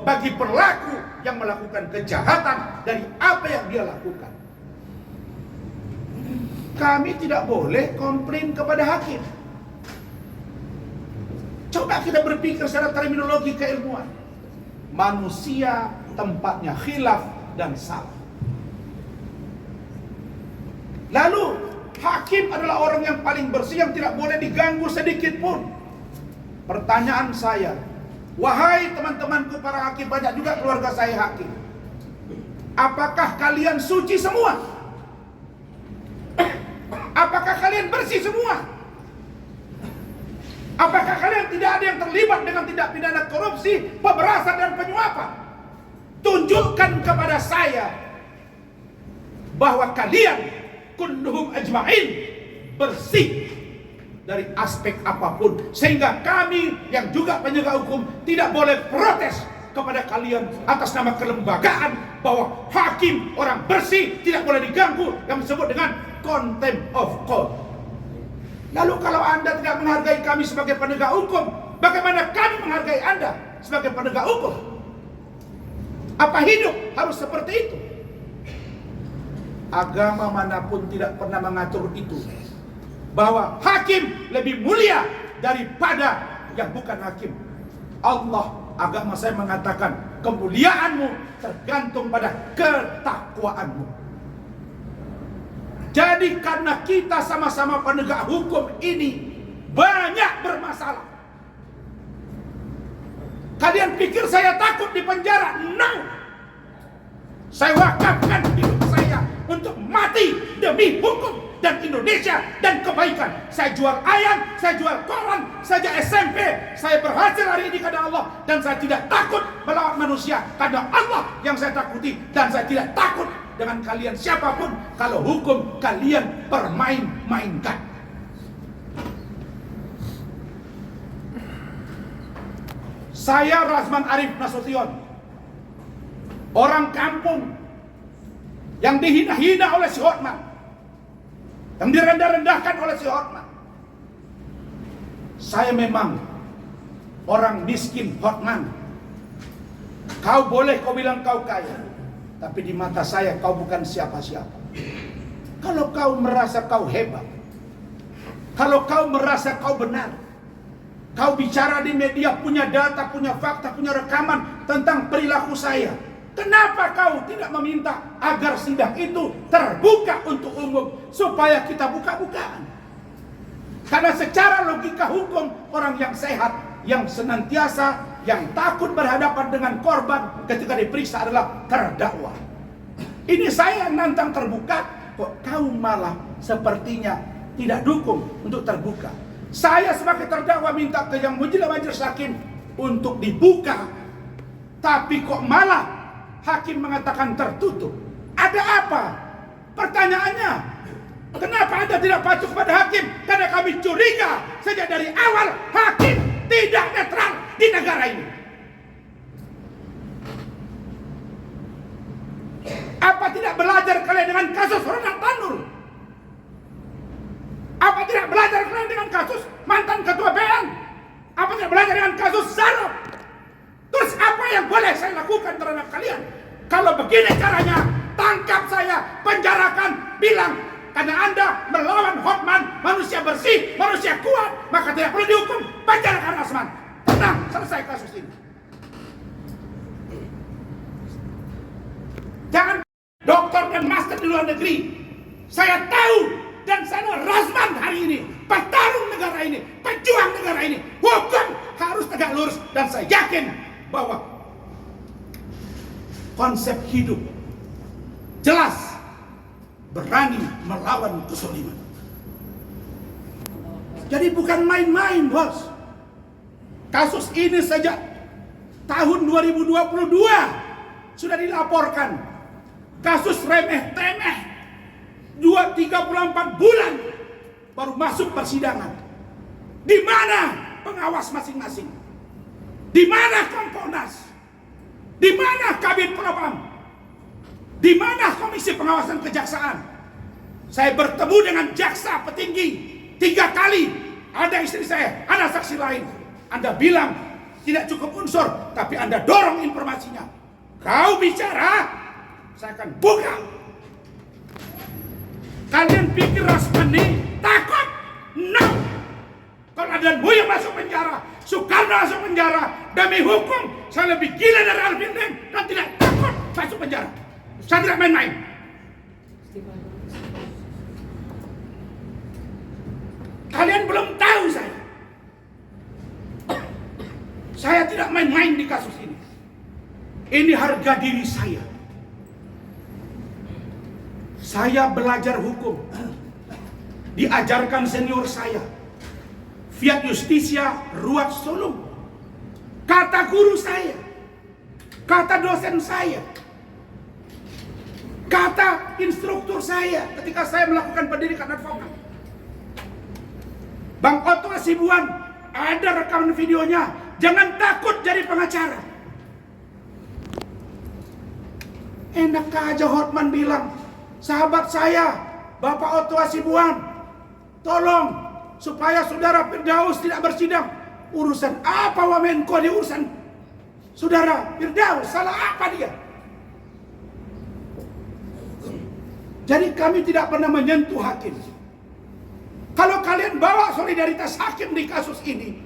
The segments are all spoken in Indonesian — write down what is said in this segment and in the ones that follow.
Bagi pelaku yang melakukan kejahatan dari apa yang dia lakukan. Kami tidak boleh komplain kepada hakim. Coba kita berpikir secara terminologi keilmuan. Manusia tempatnya khilaf dan salah. Lalu hakim adalah orang yang paling bersih yang tidak boleh diganggu sedikit pun. Pertanyaan saya, wahai teman-temanku para hakim, banyak juga keluarga saya hakim. Apakah kalian suci semua? Apakah kalian bersih semua? Apakah kalian tidak ada yang terlibat dengan tindak pidana korupsi, pemerasan dan penyuapan? Tunjukkan kepada saya bahwa kalian kulluhum ajma'in bersih dari aspek apapun, sehingga kami yang juga penegak hukum tidak boleh protes kepada kalian atas nama kelembagaan bahwa hakim orang bersih tidak boleh diganggu, yang disebut dengan contempt of court. Lalu kalau Anda tidak menghargai kami sebagai penegak hukum, bagaimana kami menghargai Anda sebagai penegak hukum? Apa hidup harus seperti itu? Agama manapun tidak pernah mengatur itu, bahwa hakim lebih mulia daripada yang bukan hakim. Allah, agama saya mengatakan kemuliaanmu tergantung pada ketakwaanmu. Jadi karena kita sama-sama penegak hukum ini banyak bermasalah. Kalian pikir saya takut di penjara? No. Saya wakafkan hidup saya untuk mati demi hukum dan Indonesia dan kebaikan. Saya jual ayam, saya jual koran, sejak SMP saya berhasil hari ini karena Allah, dan saya tidak takut melawan manusia karena Allah yang saya takuti, dan saya tidak takut dengan kalian siapapun kalau hukum kalian permain-mainkan. Saya Razman Arif Nasution, orang kampung yang dihina-hina oleh si Hotman, yang direndah-rendahkan oleh si Hotman. Saya memang orang miskin, Hotman. Kau boleh kau bilang kau kaya, tapi di mata saya kau bukan siapa-siapa. Kalau kau merasa kau hebat, kalau kau merasa kau benar, kau bicara di media, punya data, punya fakta, punya rekaman tentang perilaku saya, kenapa kau tidak meminta agar sidang itu terbuka untuk umum supaya kita buka-bukaan? Karena secara logika hukum, orang yang sehat, yang senantiasa, yang takut berhadapan dengan korban ketika diperiksa adalah terdakwa. Ini saya yang nantang terbuka, kok kau malah sepertinya tidak dukung untuk terbuka. Saya sebagai terdakwa minta ke yang majelis hakim untuk dibuka, tapi kok malah hakim mengatakan tertutup. Ada apa? Pertanyaannya, kenapa Anda tidak patuh kepada hakim? Karena kami curiga sejak dari awal hakim tidak netral di negara ini. Apa tidak belajar kalian dengan kasus Ronald Tanur? Apa tidak belajar kalian dengan kasus mantan ketua BN? Apa tidak belajar dengan kasus Zaro? Terus apa yang boleh saya lakukan terhadap kalian? Kalau begini caranya, tangkap saya, penjarakan, bilang karena Anda melawan Hotman, manusia bersih, manusia kuat, maka tidak perlu dihukum, penjarakan Razman. Tenang, selesai kasus ini. Jangan doktor dan master di luar negeri. Saya tahu dan sana Razman hari ini petarung negara ini, pejuang negara ini. Hukum harus tegak lurus, dan saya yakin bahwa konsep hidup jelas, berani melawan kezaliman. Jadi bukan main-main, bos. Kasus ini sejak tahun 2022 sudah dilaporkan. Kasus remeh-temeh 34 bulan baru masuk persidangan. Di mana pengawas masing-masing? Di mana Kompolnas? Di mana Kabid Propam? Di mana Komisi Pengawasan Kejaksaan? Saya bertemu dengan jaksa petinggi 3 kali. Ada istri saya, ada saksi lain. Anda bilang tidak cukup unsur, tapi Anda dorong informasinya. Kau bicara, saya akan buka. Kalian pikir Rasmani takut? No. Kalau ada yang masuk penjara, Soekarno masuk penjara, demi hukum saya lebih gila dari Alvin Lim dan tidak takut masuk penjara. Saya tidak main-main. Kalian belum tahu saya. Saya tidak main-main di kasus ini. Ini harga diri saya. Saya belajar hukum. Diajarkan senior saya. Fiat Justitia Ruat Solo. Kata guru saya. Kata dosen saya. Kata instruktur saya ketika saya melakukan pendidikan advokat. Bang Otto Hasibuan, ada rekaman videonya. Jangan takut jadi pengacara. Enak aja Hotman bilang, sahabat saya, Bapak Otto Hasibuan, tolong supaya saudara Firdaus tidak bersidang. Urusan apa Wamenko di urusan saudara Firdaus? Salah apa dia? Jadi kami tidak pernah menyentuh hakim. Kalau kalian bawa solidaritas hakim di kasus ini,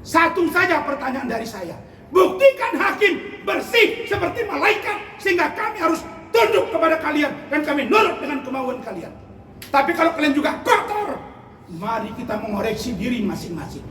satu saja pertanyaan dari saya. Buktikan hakim bersih seperti malaikat sehingga kami harus tunduk kepada kalian dan kami nurut dengan kemauan kalian. Tapi kalau kalian juga kotor, mari kita mengoreksi diri masing-masing.